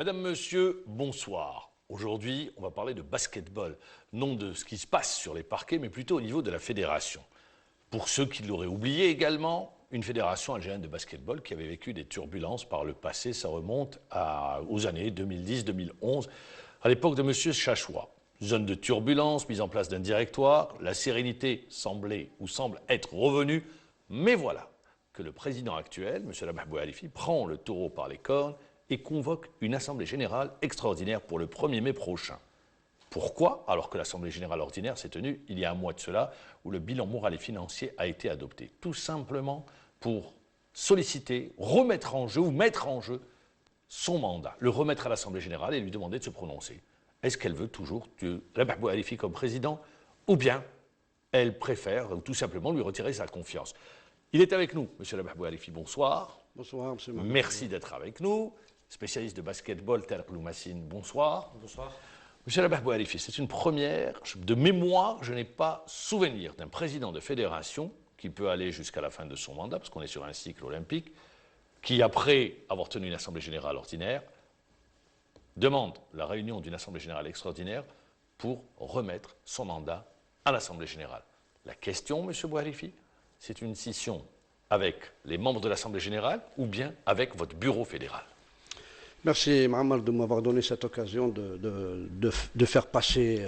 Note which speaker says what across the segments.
Speaker 1: Madame, Monsieur, bonsoir. Aujourd'hui, on va parler de basketball, non de ce qui se passe sur les parquets, mais plutôt au niveau de la fédération. Pour ceux qui l'auraient oublié également, une fédération algérienne de basketball qui avait vécu des turbulences par le passé, ça remonte aux années 2010-2011, à l'époque de Monsieur Chachoua. Zone de turbulence, mise en place d'un directoire, la sérénité semblait ou semble être revenue, mais voilà que le président actuel, M. Rabah Boualifi, prend le taureau par les cornes et convoque une assemblée générale extraordinaire pour le 1er mai prochain. Pourquoi? Alors que l'assemblée générale ordinaire s'est tenue il y a un mois de cela, où le bilan moral et financier a été adopté. Tout simplement pour solliciter, remettre en jeu ou mettre en jeu son mandat, le remettre à l'assemblée générale et lui demander de se prononcer. Est-ce qu'elle veut toujours Rabah Boualifi comme président, ou bien elle préfère tout simplement lui retirer sa confiance? Il est avec nous, M. Rabah Boualifi, bonsoir.
Speaker 2: Bonsoir, M. Mahmoud.
Speaker 1: Merci d'être avec nous. Spécialiste de basketball, Tarek Loumassine, bonsoir.
Speaker 2: Bonsoir.
Speaker 1: M. Rabah Boualifi, c'est une première. De mémoire, je n'ai pas souvenir d'un président de fédération qui peut aller jusqu'à la fin de son mandat, parce qu'on est sur un cycle olympique, qui, après avoir tenu une assemblée générale ordinaire, demande la réunion d'une assemblée générale extraordinaire pour remettre son mandat à l'assemblée générale. La question, M. Boualifi, c'est une scission avec les membres de l'assemblée générale ou bien avec votre bureau fédéral?
Speaker 2: Merci, Mohamed, de m'avoir donné cette occasion de faire passer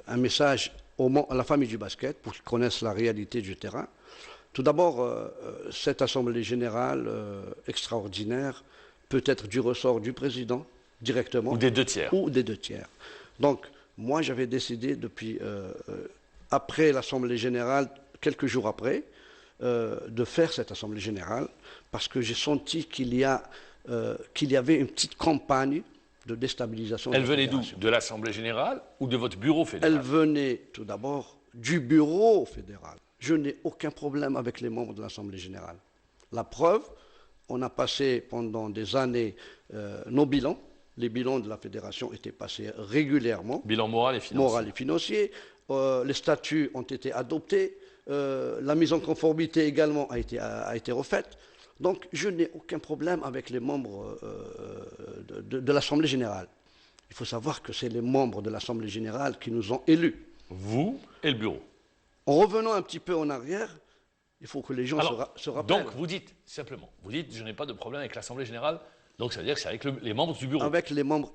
Speaker 2: un message à la famille du basket pour qu'ils connaissent la réalité du terrain. Tout d'abord, cette assemblée générale extraordinaire peut être du ressort du président directement.
Speaker 1: Ou des deux tiers.
Speaker 2: Ou des deux tiers. Donc, moi, j'avais décidé depuis, après l'assemblée générale, quelques jours après, de faire cette assemblée générale parce que j'ai senti qu'il y avait une petite campagne de déstabilisation.
Speaker 1: Elle venait d'où? De l'assemblée générale ou de votre bureau fédéral?
Speaker 2: Elle venait tout d'abord du bureau fédéral. Je n'ai aucun problème avec les membres de l'assemblée générale. La preuve, on a passé pendant des années nos bilans. Les bilans de la fédération étaient passés régulièrement.
Speaker 1: Bilan moral et financier.
Speaker 2: Moral et financier. Les statuts ont été adoptés. La mise en conformité également a été refaite. Donc, je n'ai aucun problème avec les membres de l'Assemblée générale. Il faut savoir que c'est les membres de l'Assemblée générale qui nous ont élus.
Speaker 1: Vous et le bureau.
Speaker 2: En revenant un petit peu en arrière, il faut que les gens se rappellent.
Speaker 1: Donc, vous dites, simplement, je n'ai pas de problème avec l'Assemblée générale, donc ça veut dire que c'est avec les membres du bureau.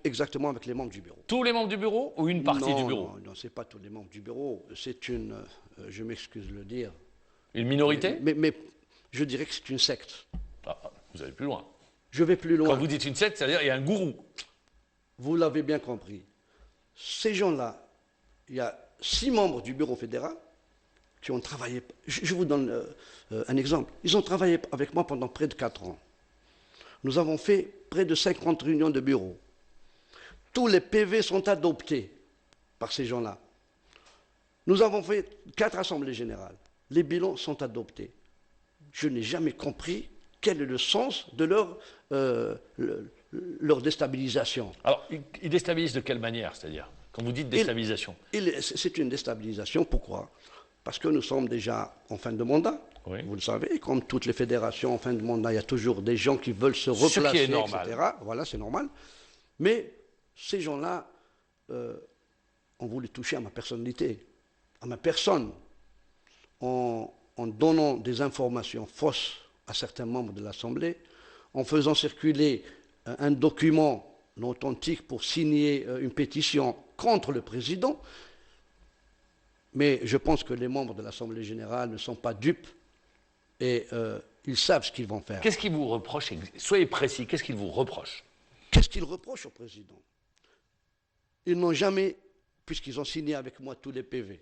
Speaker 2: Exactement avec les membres du bureau.
Speaker 1: Tous les membres du bureau ou une partie du bureau?
Speaker 2: Non, ce n'est pas tous les membres du bureau. C'est une, je m'excuse de le dire.
Speaker 1: Une minorité?
Speaker 2: Mais je dirais que c'est une secte.
Speaker 1: Ah, vous allez plus loin.
Speaker 2: Je vais plus loin.
Speaker 1: Quand vous dites une secte, c'est-à-dire qu'il y a un gourou.
Speaker 2: Vous l'avez bien compris. Ces gens-là, il y a 6 membres du bureau fédéral qui ont travaillé. Je vous donne un exemple. Ils ont travaillé avec moi pendant près de 4 ans. Nous avons fait près de 50 réunions de bureau. Tous les PV sont adoptés par ces gens-là. Nous avons fait 4 assemblées générales. Les bilans sont adoptés. Je n'ai jamais compris quel est le sens de leur déstabilisation.
Speaker 1: Alors, ils déstabilisent de quelle manière, c'est-à-dire? Quand vous dites déstabilisation?
Speaker 2: C'est une déstabilisation, pourquoi? Parce que nous sommes déjà en fin de mandat.
Speaker 1: Oui.
Speaker 2: Vous le savez, comme toutes les fédérations en fin de mandat, il y a toujours des gens qui veulent se replacer,
Speaker 1: ce qui est normal.
Speaker 2: etc. Voilà, c'est normal. Mais ces gens-là ont voulu toucher à ma personnalité, à ma personne, en donnant des informations fausses à certains membres de l'Assemblée, en faisant circuler un document non authentique pour signer une pétition contre le président. Mais je pense que les membres de l'Assemblée générale ne sont pas dupes et ils savent ce qu'ils vont faire.
Speaker 1: Qu'est-ce qu'ils vous reprochent? Soyez précis, qu'est-ce qu'ils vous reprochent?
Speaker 2: Qu'est-ce qu'ils reprochent au président? Ils n'ont jamais, puisqu'ils ont signé avec moi tous les PV,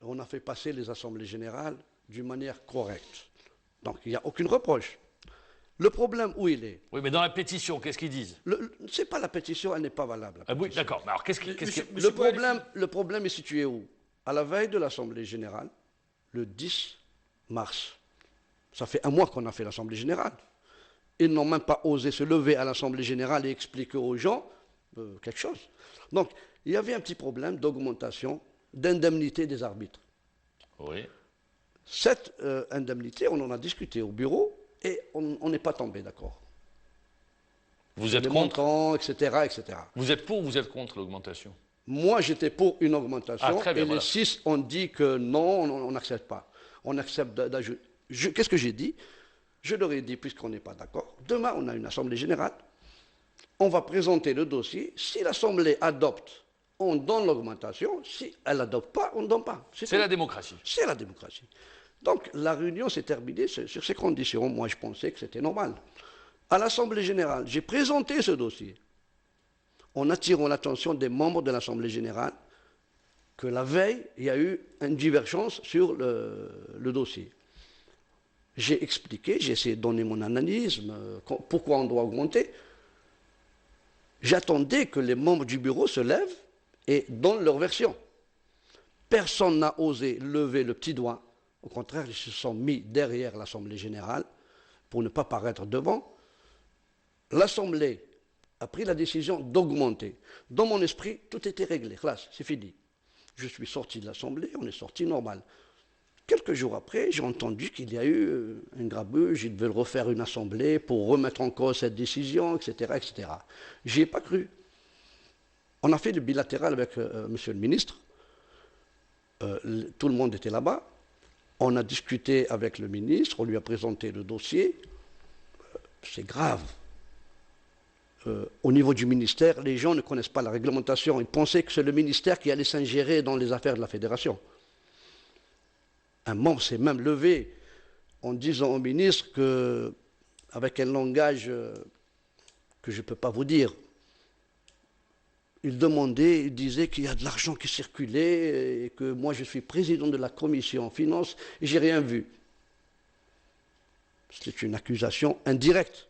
Speaker 2: on a fait passer les assemblées générales d'une manière correcte. Donc il n'y a aucun reproche. Le problème, où il est?
Speaker 1: Oui, mais dans la pétition, qu'est-ce qu'ils disent?
Speaker 2: Ce n'est pas la pétition, elle n'est pas valable.
Speaker 1: Oui, d'accord. Alors,
Speaker 2: le problème est situé où? À la veille de l'Assemblée générale, le 10 mars. Ça fait un mois qu'on a fait l'Assemblée générale. Ils n'ont même pas osé se lever à l'Assemblée générale et expliquer aux gens quelque chose. Donc, il y avait un petit problème d'augmentation d'indemnité des arbitres.
Speaker 1: Oui.
Speaker 2: Cette indemnité, on en a discuté au bureau et on n'est pas tombé d'accord.
Speaker 1: Vous êtes
Speaker 2: les
Speaker 1: contre?
Speaker 2: montants, etc., etc.
Speaker 1: Vous êtes pour ou vous êtes contre l'augmentation?
Speaker 2: Moi, j'étais pour une augmentation,
Speaker 1: Ah, très bien,
Speaker 2: et
Speaker 1: voilà.
Speaker 2: les 6 ont dit que non, on n'accepte pas. On accepte d'ajouter. Qu'est-ce que j'ai dit? Je leur ai dit, puisqu'on n'est pas d'accord, demain, on a une assemblée générale, on va présenter le dossier. Si l'assemblée adopte, on donne l'augmentation. Si elle n'adopte pas, on ne donne pas.
Speaker 1: C'est la démocratie.
Speaker 2: C'est la démocratie. Donc, la réunion s'est terminée sur ces conditions. Moi, je pensais que c'était normal. À l'Assemblée générale, j'ai présenté ce dossier en attirant l'attention des membres de l'Assemblée générale que la veille, il y a eu une divergence sur le dossier. J'ai expliqué, j'ai essayé de donner mon analyse, pourquoi on doit augmenter. J'attendais que les membres du bureau se lèvent et donnent leur version. Personne n'a osé lever le petit doigt. Au contraire, ils se sont mis derrière l'Assemblée générale pour ne pas paraître devant. L'Assemblée a pris la décision d'augmenter. Dans mon esprit, tout était réglé. Classe, c'est fini. Je suis sorti de l'Assemblée, on est sorti normal. Quelques jours après, j'ai entendu qu'il y a eu un grabuge, ils veulent refaire une assemblée pour remettre en cause cette décision, etc., etc. J'y ai pas cru. On a fait le bilatéral avec monsieur le ministre. Tout le monde était là-bas. On a discuté avec le ministre, on lui a présenté le dossier. C'est grave. Au niveau du ministère, les gens ne connaissent pas la réglementation. Ils pensaient que c'est le ministère qui allait s'ingérer dans les affaires de la fédération. Un membre s'est même levé en disant au ministre que, avec un langage que je ne peux pas vous dire, il disait qu'il y a de l'argent qui circulait et que moi je suis président de la commission finance et j'ai rien vu. C'est une accusation indirecte.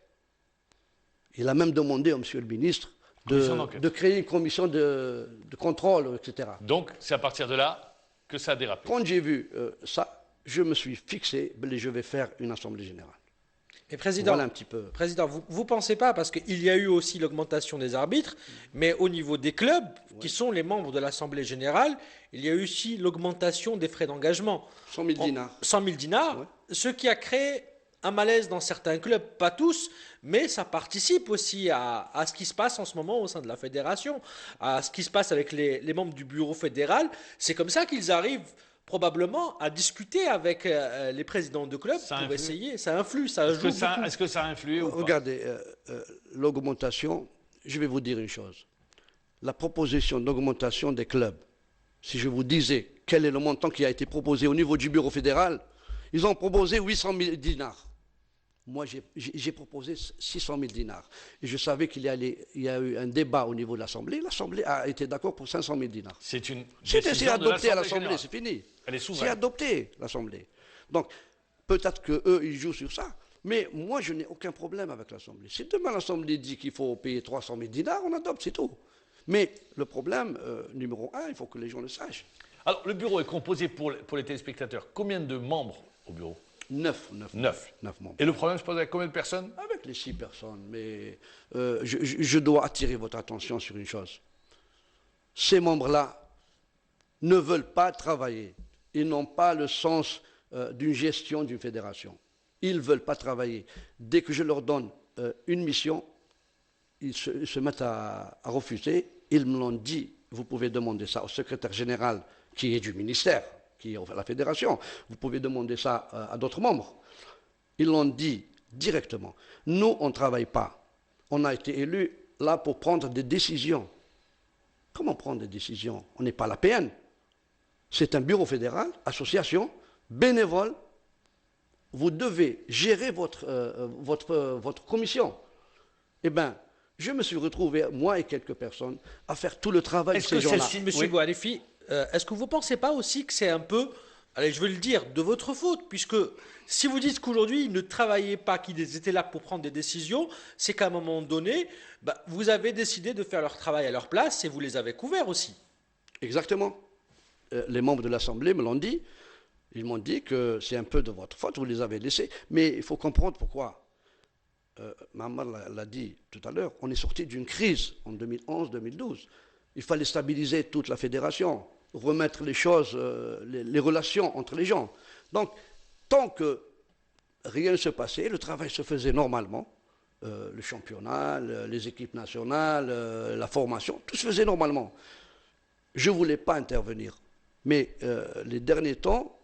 Speaker 2: Il a même demandé à monsieur le ministre de créer une commission de contrôle, etc.
Speaker 1: Donc, c'est à partir de là que ça a dérapé.
Speaker 2: Quand j'ai vu ça, je me suis fixé, je vais faire une assemblée générale.
Speaker 3: Mais président,
Speaker 2: voilà un petit peu.
Speaker 3: Président, vous ne pensez pas, parce qu'il y a eu aussi l'augmentation des arbitres, mais au niveau des clubs, qui sont les membres de l'Assemblée générale, il y a eu aussi l'augmentation des frais d'engagement.
Speaker 2: 100 000 dinars.
Speaker 3: 100 000 dinars, ouais. Ce qui a créé un malaise dans certains clubs, pas tous, mais ça participe aussi à ce qui se passe en ce moment au sein de la fédération, à ce qui se passe avec les membres du bureau fédéral. C'est comme ça qu'ils arrivent probablement à discuter avec les présidents de clubs pour essayer. Ça influe, ça joue beaucoup.
Speaker 1: Est-ce que ça a influé ou pas?
Speaker 2: Regardez, l'augmentation, je vais vous dire une chose. La proposition d'augmentation des clubs, si je vous disais quel est le montant qui a été proposé au niveau du bureau fédéral, ils ont proposé 800 000 dinars. Moi, j'ai proposé 600 000 dinars. Et je savais qu'il y a eu un débat au niveau de l'Assemblée. L'Assemblée a été d'accord pour 500 000 dinars.
Speaker 1: C'est une
Speaker 2: décision adopté à l'Assemblée, c'est fini.
Speaker 1: Elle est souveraine.
Speaker 2: C'est adopté, l'Assemblée. Donc, peut-être qu'eux, ils jouent sur ça. Mais moi, je n'ai aucun problème avec l'Assemblée. Si demain l'Assemblée dit qu'il faut payer 300 000 dinars, on adopte, c'est tout. Mais le problème, numéro un, il faut que les gens le sachent.
Speaker 1: Alors, le bureau est composé pour les téléspectateurs. Combien de membres au bureau?
Speaker 2: 9 membres.
Speaker 1: Et le problème se pose avec combien de personnes?
Speaker 2: Avec les 6 personnes. Mais je dois attirer votre attention sur une chose. Ces membres-là ne veulent pas travailler. Ils n'ont pas le sens d'une gestion d'une fédération. Ils ne veulent pas travailler. Dès que je leur donne une mission, ils se mettent à refuser. Ils me l'ont dit. Vous pouvez demander ça au secrétaire général qui est du ministère, qui est à la fédération. Vous pouvez demander ça à d'autres membres. Ils l'ont dit directement. Nous, on ne travaille pas. On a été élus là pour prendre des décisions. Comment prendre des décisions? On n'est pas la PN. C'est un bureau fédéral, association, bénévole. Vous devez gérer votre commission. Eh bien, je me suis retrouvé, moi et quelques personnes, à faire tout le travail de ces gens-là.
Speaker 3: Monsieur Bouhalifi, est-ce que vous ne pensez pas aussi que c'est un peu, allez, je vais le dire, de votre faute, puisque si vous dites qu'aujourd'hui, ils ne travaillaient pas, qu'ils étaient là pour prendre des décisions, c'est qu'à un moment donné, vous avez décidé de faire leur travail à leur place et vous les avez couverts aussi. Exactement.
Speaker 2: Les membres de l'Assemblée me l'ont dit. Ils m'ont dit que c'est un peu de votre faute, vous les avez laissés. Mais il faut comprendre pourquoi. Maman l'a dit tout à l'heure, on est sorti d'une crise en 2011-2012. Il fallait stabiliser toute la fédération, remettre les choses, les relations entre les gens. Donc, tant que rien ne se passait, le travail se faisait normalement. le championnat, les équipes nationales, la formation, tout se faisait normalement. Je ne voulais pas intervenir. Mais les derniers temps,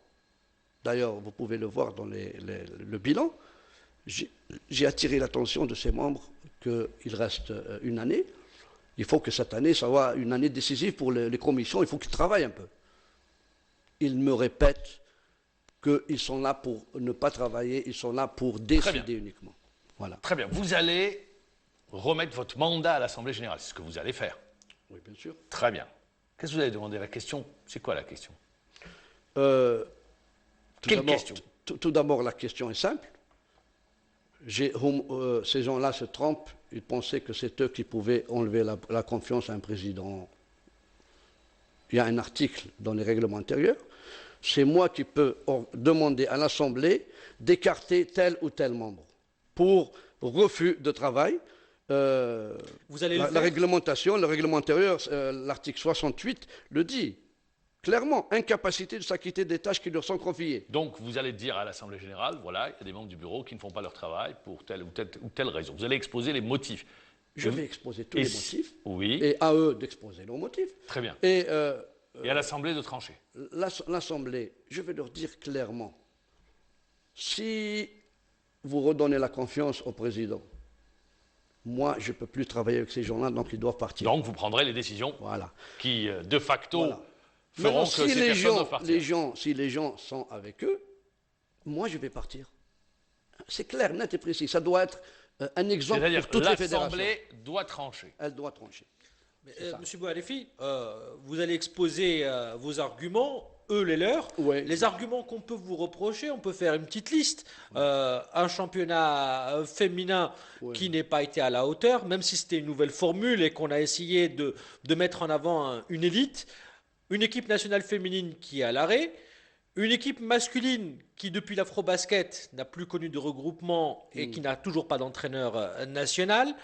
Speaker 2: d'ailleurs, vous pouvez le voir dans le bilan, j'ai attiré l'attention de ces membres qu'il reste une année. Il faut que cette année soit une année décisive pour les commissions. Il faut qu'ils travaillent un peu. Ils me répètent qu'ils sont là pour ne pas travailler, ils sont là pour décider uniquement. Voilà.
Speaker 1: Très bien. Vous allez remettre votre mandat à l'Assemblée générale. C'est ce que vous allez faire.
Speaker 2: Oui, bien sûr.
Speaker 1: Très bien. Qu'est-ce que vous allez demander? La question, c'est quoi la question?
Speaker 2: Quelle question? Tout d'abord, la question est simple. Ces gens-là se trompent. Ils pensaient que c'est eux qui pouvaient enlever la confiance à un président. Il y a un article dans les règlements intérieurs. C'est moi qui peux demander à l'Assemblée d'écarter tel ou tel membre pour refus de travail.
Speaker 3: Vous allez
Speaker 2: la réglementation, le règlement intérieur, l'article 68 le dit clairement, incapacité de s'acquitter des tâches qui leur sont confiées.
Speaker 1: Donc vous allez dire à l'Assemblée générale, voilà, il y a des membres du bureau qui ne font pas leur travail pour telle ou telle raison. Vous allez exposer les motifs.
Speaker 2: Je vais exposer tous les motifs.
Speaker 1: Oui.
Speaker 2: Et à eux d'exposer leurs motifs.
Speaker 1: Très bien.
Speaker 2: Et
Speaker 1: à l'Assemblée de trancher.
Speaker 2: L'Assemblée, je vais leur dire clairement, si vous redonnez la confiance au président, moi, je ne peux plus travailler avec ces gens-là, donc ils doivent partir.
Speaker 1: Donc vous prendrez les décisions qui, de facto, feront que ces personnes doivent partir.
Speaker 2: Si les gens sont avec eux, moi, je vais partir. C'est clair, net et précis. Ça doit être un exemple pour toutes les fédérations.
Speaker 1: L'Assemblée doit trancher.
Speaker 2: Elle doit trancher.
Speaker 3: Monsieur Bouhalifi, vous allez exposer vos arguments, eux les leurs.
Speaker 2: Ouais.
Speaker 3: Les arguments qu'on peut vous reprocher, on peut faire une petite liste. Un championnat féminin qui n'est pas été à la hauteur, même si c'était une nouvelle formule et qu'on a essayé de mettre en avant une élite. Une équipe nationale féminine qui est à l'arrêt. Une équipe masculine qui, depuis l'Afrobasket, n'a plus connu de regroupement et qui n'a toujours pas d'entraîneur national.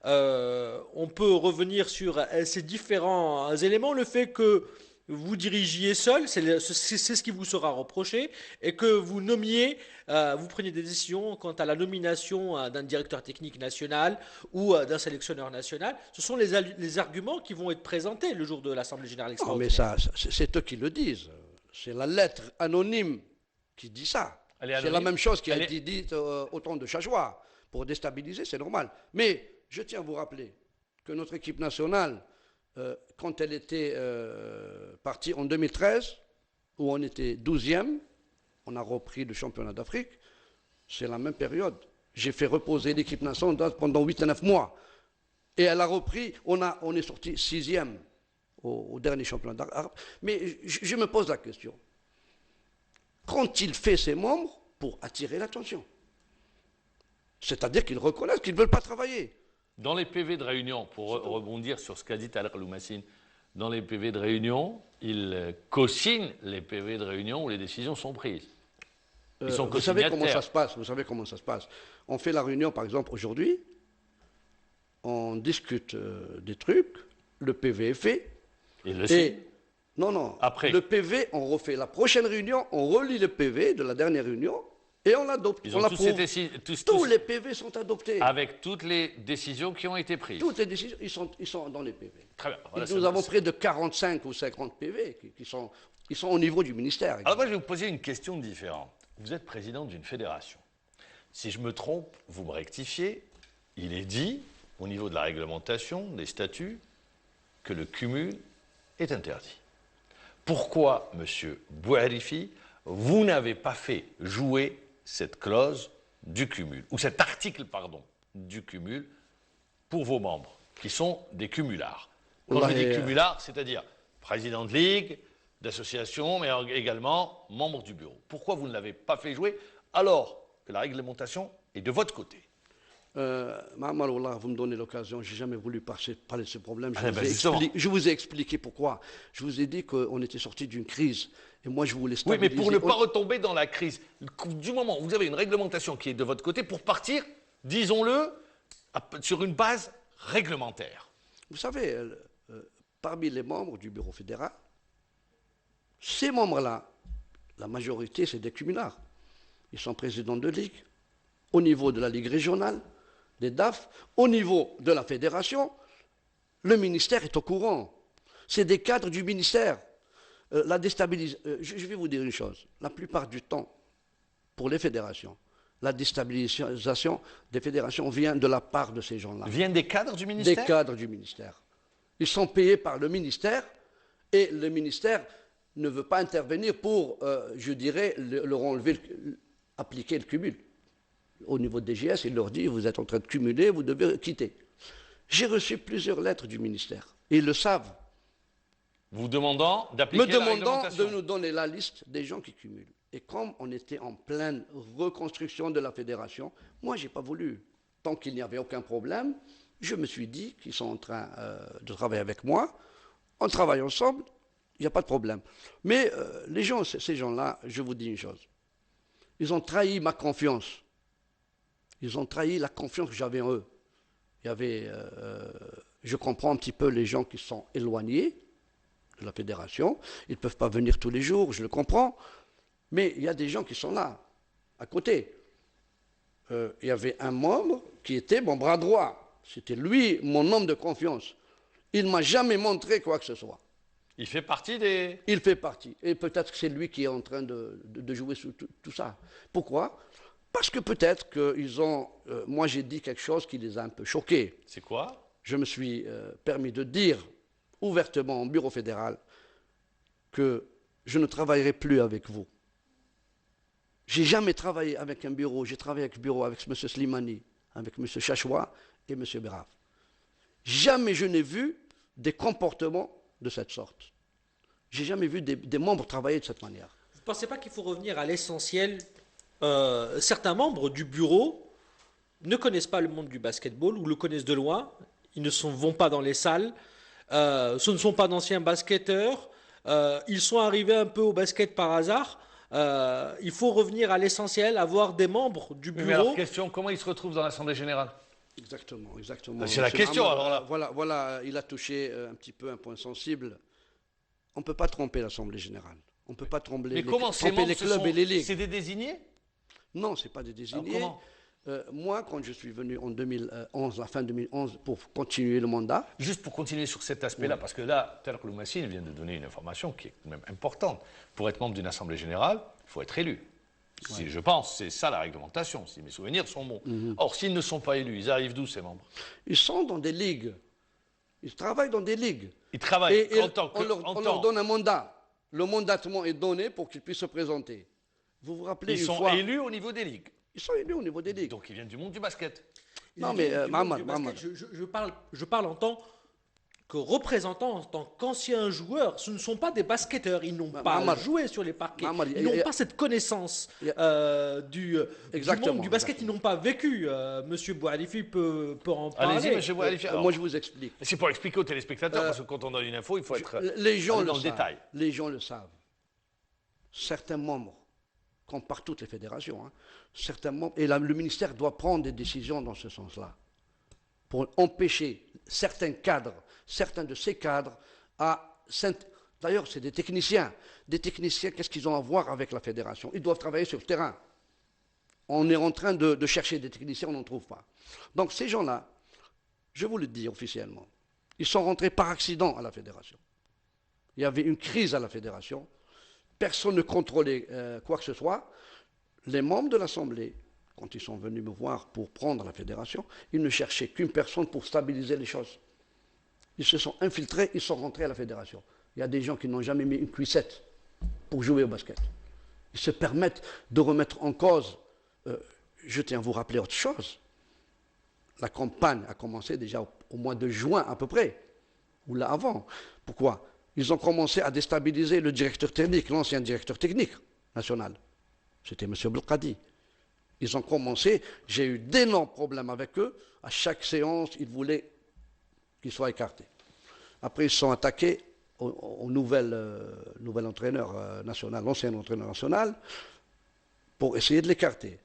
Speaker 3: On peut revenir sur ces différents éléments. Le fait que vous dirigiez seul, c'est ce qui vous sera reproché, et que vous nommiez, vous preniez des décisions quant à la nomination d'un directeur technique national ou d'un sélectionneur national. Ce sont les arguments qui vont être présentés le jour de l'Assemblée générale extraordinaire.
Speaker 2: Non, mais c'est eux qui le disent. C'est la lettre anonyme qui dit ça. C'est la même chose qui a été dite au temps de Chachois. Pour déstabiliser, c'est normal. Mais je tiens à vous rappeler que notre équipe nationale, quand elle était partie en 2013, où on était 12e, on a repris le championnat d'Afrique, c'est la même période. J'ai fait reposer l'équipe nationale pendant 8 à 9 mois. Et elle a repris, on est sorti 6e au dernier championnat d'Afrique. Mais je me pose la question. Qu'ont-ils fait ces membres pour attirer l'attention? C'est-à-dire qu'ils reconnaissent qu'ils ne veulent pas travailler.
Speaker 1: Dans les PV de réunion, pour rebondir sur ce qu'a dit Talal Loumassine, dans les PV de réunion, ils co-signent les PV de réunion où les décisions sont prises. Ils sont
Speaker 2: vous savez comment ça se passe. Vous savez comment ça se passe. On fait la réunion, par exemple, aujourd'hui. On discute des trucs. Le PV est fait. Non.
Speaker 1: Après.
Speaker 2: Le PV, on refait la prochaine réunion. On relit le PV de la dernière réunion. Et on l'adopte. On l'approuve. Tous les PV sont adoptés.
Speaker 1: Avec toutes les décisions qui ont été prises.
Speaker 2: Toutes les décisions, ils sont dans les PV.
Speaker 1: Très bien. Voilà,
Speaker 2: nous avons près de 45 ou 50 PV qui sont au niveau du ministère.
Speaker 1: Alors moi, je vais vous poser une question différente. Vous êtes président d'une fédération. Si je me trompe, vous me rectifiez. Il est dit, au niveau de la réglementation, des statuts, que le cumul est interdit. Pourquoi, monsieur Bouhalifi, vous n'avez pas fait jouer cette clause du cumul, ou cet article, pardon, du cumul pour vos membres, qui sont des cumulards? Quand je dis cumulards, c'est-à-dire président de ligue, d'association, mais également membre du bureau. Pourquoi vous ne l'avez pas fait jouer alors que la réglementation est de votre côté?
Speaker 2: Mahamar Wallah, vous me donnez l'occasion, je n'ai jamais voulu parler de ce problème. Je vous ai expliqué pourquoi. Je vous ai dit qu'on était sorti d'une crise. Et moi, je voulais stabiliser.
Speaker 1: Oui, mais pour ne pas retomber dans la crise, du moment où vous avez une réglementation qui est de votre côté, pour partir, disons-le, sur une base réglementaire.
Speaker 2: Vous savez, parmi les membres du bureau fédéral, ces membres-là, la majorité, c'est des cumulards. Ils sont présidents de ligue. Au niveau de la ligue régionale, des DAF, au niveau de la fédération, le ministère est au courant. C'est des cadres du ministère. Je vais vous dire une chose. La plupart du temps, pour les fédérations, la déstabilisation des fédérations vient de la part de ces gens-là.
Speaker 1: Viennent des cadres du ministère?
Speaker 2: Des cadres du ministère. Ils sont payés par le ministère et le ministère ne veut pas intervenir pour, je dirais, leur enlever, appliquer le cumul. Au niveau de DGS, il leur dit, vous êtes en train de cumuler, vous devez quitter. J'ai reçu plusieurs lettres du ministère, et ils le savent.
Speaker 1: Vous demandant d'appliquer la réglementation.
Speaker 2: Me demandant de nous donner la liste des gens qui cumulent. Et comme on était en pleine reconstruction de la fédération, moi, je n'ai pas voulu. Tant qu'il n'y avait aucun problème, je me suis dit qu'ils sont en train de travailler avec moi. On travaille ensemble, il n'y a pas de problème. Mais les gens, ces gens-là, je vous dis une chose. Ils ont trahi ma confiance. Ils ont trahi la confiance que j'avais en eux. Il y avait, je comprends un petit peu les gens qui sont éloignés de la fédération. Ils ne peuvent pas venir tous les jours, je le comprends. Mais il y a des gens qui sont là, à côté. Il y avait un membre qui était mon bras droit. C'était lui, mon homme de confiance. Il ne m'a jamais montré quoi que ce soit.
Speaker 1: Il fait partie des...
Speaker 2: Il fait partie. Et peut-être que c'est lui qui est en train de jouer sur tout ça. Pourquoi? Parce que peut-être qu'ils ont... moi, j'ai dit quelque chose qui les a un peu choqués.
Speaker 1: C'est quoi?
Speaker 2: Je me suis permis de dire ouvertement au bureau fédéral que je ne travaillerai plus avec vous. J'ai jamais travaillé avec un bureau. J'ai travaillé avec le bureau avec M. Slimani, avec M. Chachoua et M. Beraf. Jamais je n'ai vu des comportements de cette sorte. J'ai jamais vu des membres travailler de cette manière.
Speaker 3: Vous ne pensez pas qu'il faut revenir à l'essentiel? Certains membres du bureau ne connaissent pas le monde du basketball ou le connaissent de loin. Ils ne vont pas dans les salles. Ce ne sont pas d'anciens basketteurs. Ils sont arrivés un peu au basket par hasard. Il faut revenir à l'essentiel, avoir des membres du bureau.
Speaker 1: Mais alors, question, comment ils se retrouvent dans l'Assemblée générale?
Speaker 2: Exactement, exactement.
Speaker 1: C'est la question, alors là.
Speaker 2: Voilà, il a touché un petit peu un point sensible. On ne peut pas tromper l'Assemblée générale. On ne peut pas tromper les clubs et les ligues.
Speaker 1: C'est des désignés?
Speaker 2: Non, ce n'est pas des désignés.
Speaker 1: Alors, comment?
Speaker 2: Moi, quand je suis venu en 2011, la fin 2011, pour continuer le mandat...
Speaker 1: Juste pour continuer sur cet aspect-là, parce que là, Tarek Loumassine vient de donner une information qui est quand même importante. Pour être membre d'une Assemblée générale, il faut être élu. Si, je pense, c'est ça la réglementation, si mes souvenirs sont bons. Or, s'ils ne sont pas élus, ils arrivent d'où ces membres?
Speaker 2: Ils sont dans des ligues. Ils travaillent dans des ligues.
Speaker 1: Ils travaillent
Speaker 2: on leur donne un mandat. Le mandatement est donné pour qu'ils puissent se présenter. Vous vous rappelez
Speaker 1: Ils sont élus au niveau des ligues.
Speaker 2: Ils sont élus au niveau des ligues.
Speaker 1: Donc ils viennent du monde du basket.
Speaker 2: Non, mais Mahamad.
Speaker 3: Je parle en tant que représentant, en tant qu'ancien joueur. Ce ne sont pas des basketteurs. Ils n'ont pas joué sur les parquets. Ils n'ont pas cette connaissance du monde du basket. Ils n'ont pas vécu. Monsieur Boualifi peut en parler.
Speaker 1: Allez-y, monsieur Boualifi.
Speaker 2: Moi, je vous explique.
Speaker 1: C'est pour expliquer aux téléspectateurs, parce que quand on donne une info, il faut être dans le détail.
Speaker 2: Les gens le savent. Certains membres, comme par toutes les fédérations, certains membres, et le ministère doit prendre des décisions dans ce sens-là, pour empêcher certains de ces cadres à... D'ailleurs, c'est des techniciens. Des techniciens, qu'est-ce qu'ils ont à voir avec la fédération? Ils doivent travailler sur le terrain. On est en train de chercher des techniciens, on n'en trouve pas. Donc ces gens-là, je vous le dis officiellement, ils sont rentrés par accident à la fédération. Il y avait une crise à la fédération. Personne ne contrôlait quoi que ce soit. Les membres de l'Assemblée, quand ils sont venus me voir pour prendre la fédération, ils ne cherchaient qu'une personne pour stabiliser les choses. Ils se sont infiltrés, ils sont rentrés à la fédération. Il y a des gens qui n'ont jamais mis une cuissette pour jouer au basket. Ils se permettent de remettre en cause. Je tiens à vous rappeler autre chose. La campagne a commencé déjà au mois de juin à peu près, ou là avant. Pourquoi? Ils ont commencé à déstabiliser le directeur technique, l'ancien directeur technique national. C'était M. Belkadi. Ils ont commencé, j'ai eu d'énormes problèmes avec eux. À chaque séance, ils voulaient qu'ils soient écartés. Après, ils se sont attaqués au nouvel entraîneur national, l'ancien entraîneur national, pour essayer de l'écarter.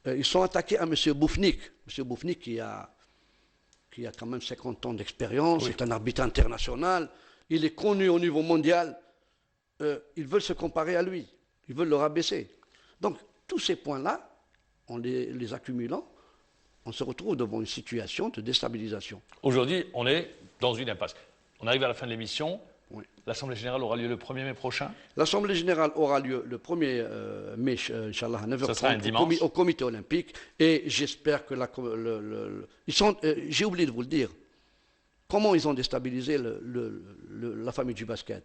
Speaker 2: Ils sont attaqués à M. Boufnik. M. Boufnik qui a quand même 50 ans d'expérience, c'est un arbitre international. Il est connu au niveau mondial. Ils veulent se comparer à lui. Ils veulent le rabaisser. Donc, tous ces points-là, en les accumulant, on se retrouve devant une situation de déstabilisation.
Speaker 1: Aujourd'hui, on est dans une impasse. On arrive à la fin de l'émission.
Speaker 2: Oui.
Speaker 1: L'Assemblée générale aura lieu le 1er mai prochain.
Speaker 2: L'Assemblée générale aura lieu le 1er mai, Inch'Allah, à 9h30
Speaker 1: Ça sera un dimanche.
Speaker 2: au comité olympique. Et j'espère que ils sont, j'ai oublié de vous le dire, comment ils ont déstabilisé la famille du basket.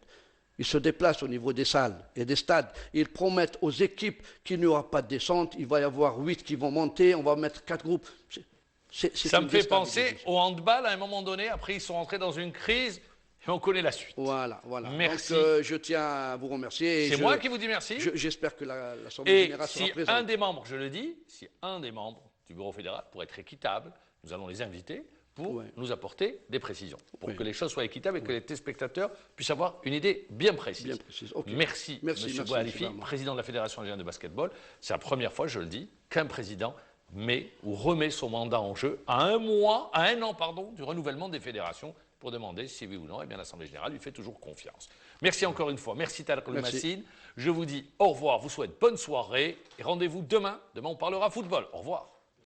Speaker 2: Ils se déplacent au niveau des salles et des stades. Ils promettent aux équipes qu'il n'y aura pas de descente. Il va y avoir 8 qui vont monter. On va mettre 4 groupes.
Speaker 1: Ça me fait penser au handball à un moment donné. Après, ils sont entrés dans une crise et on connaît la suite.
Speaker 2: Voilà, voilà.
Speaker 1: Merci.
Speaker 2: Donc, je tiens à vous remercier.
Speaker 1: C'est moi qui vous dis merci.
Speaker 2: J'espère que l'Assemblée générale sera
Speaker 1: Et si
Speaker 2: présente.
Speaker 1: un des membres, je le dis, si un des membres du bureau fédéral, pour être équitable, nous allons les inviter pour nous apporter des précisions, pour que les choses soient équitables et que les téléspectateurs puissent avoir une idée bien précise.
Speaker 2: Bien précise. Okay.
Speaker 1: Merci, M. Bouhalifi, président de la Fédération algérienne de basketball. C'est la première fois, je le dis, qu'un président met ou remet son mandat en jeu à un an, du renouvellement des fédérations pour demander si oui ou non, eh bien l'Assemblée générale lui fait toujours confiance. Merci encore une fois. Merci Tariq El-Massine. Je vous dis au revoir, vous souhaite bonne soirée et rendez-vous demain. Demain, on parlera football. Au revoir.